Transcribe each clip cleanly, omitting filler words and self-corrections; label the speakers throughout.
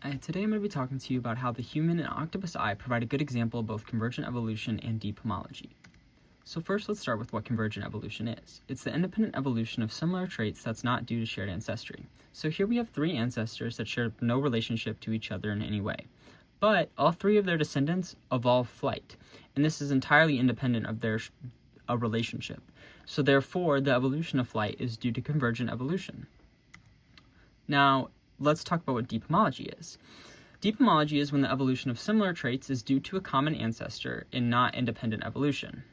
Speaker 1: Today I'm going to be talking to you about how the human and octopus eye provide a good example of both convergent evolution and deep homology. So first, let's start with what convergent evolution is. It's the independent evolution of similar traits that's not due to shared ancestry. So here we have three ancestors that share no relationship to each other in any way. But all three of their descendants evolve flight, and this is entirely independent of their relationship. So therefore, the evolution of flight is due to convergent evolution. Now, let's talk about what deep homology is. Deep homology is when the evolution of similar traits is due to a common ancestor and not independent evolution.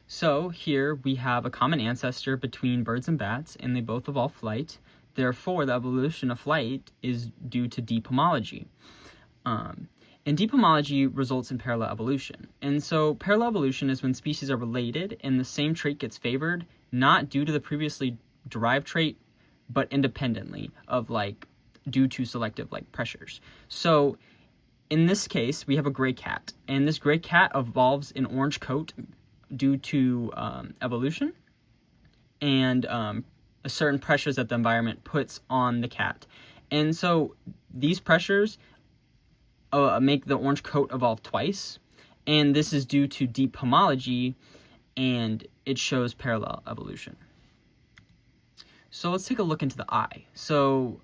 Speaker 1: So here we have a common ancestor between birds and bats, and they both evolve flight. Therefore, the evolution of flight is due to deep homology. And deep homology results in parallel evolution. And so parallel evolution is when species are related and the same trait gets favored, not due to the previously derived trait, but independently of due to selective pressures. So in this case, we have a gray cat, and this gray cat evolves an orange coat due to evolution and certain pressures that the environment puts on the cat. And so these pressures make the orange coat evolve twice, and this is due to deep homology, and it shows parallel evolution. So let's take a look into the eye. So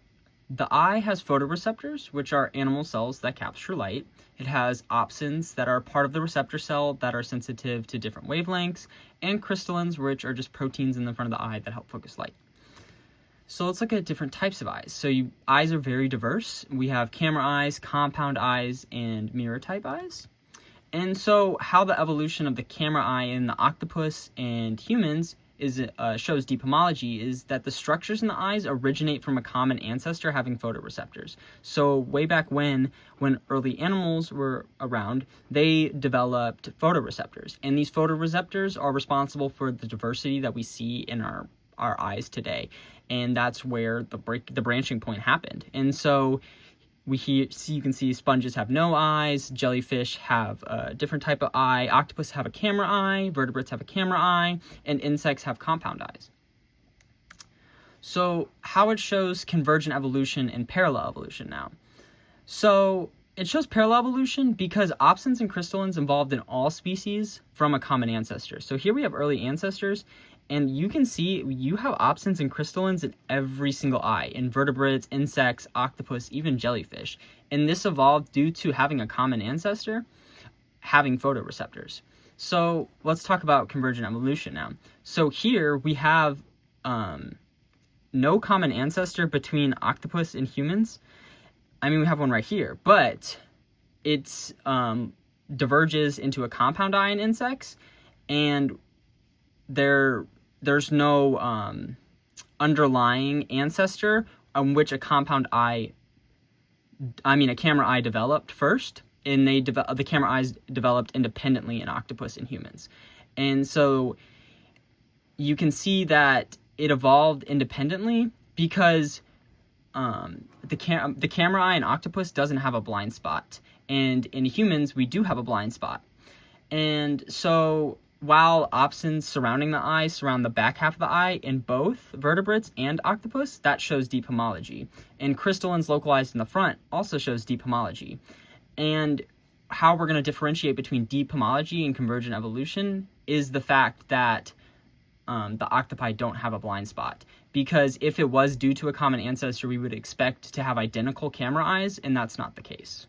Speaker 1: the eye has photoreceptors, which are animal cells that capture light. It has opsins that are part of the receptor cell that are sensitive to different wavelengths, and crystallins, which are just proteins in the front of the eye that help focus light. So let's look at different types of eyes. So eyes are very diverse. We have camera eyes, compound eyes, and mirror type eyes. And so how the evolution of the camera eye in the octopus and humans shows deep homology is that the structures in the eyes originate from a common ancestor having photoreceptors. So way back when early animals were around, they developed photoreceptors, and these photoreceptors are responsible for the diversity that we see in our eyes today, and that's where the branching point happened. And so you can see sponges have no eyes, jellyfish have a different type of eye, octopus have a camera eye, vertebrates have a camera eye, and insects have compound eyes. So how it shows convergent evolution and parallel evolution now. So it shows parallel evolution because opsins and crystallins evolved in all species from a common ancestor. So here we have early ancestors, and you can see you have opsins and crystallins in every single eye, in vertebrates, insects, octopus, even jellyfish. And this evolved due to having a common ancestor, having photoreceptors. So let's talk about convergent evolution now. So here we have no common ancestor between octopus and humans. I mean, we have one right here, but it diverges into a compound eye in insects, and there's no underlying ancestor on which a camera eye developed first, and the camera eyes developed independently in octopus and humans. And so you can see that it evolved independently because the camera eye in octopus doesn't have a blind spot, and in humans we do have a blind spot. And so while opsins surrounding the eye surround the back half of the eye in both vertebrates and octopus, that shows deep homology. And crystallins localized in the front also shows deep homology. And how we're going to differentiate between deep homology and convergent evolution is the fact that the octopi don't have a blind spot. Because if it was due to a common ancestor, we would expect to have identical camera eyes, and that's not the case.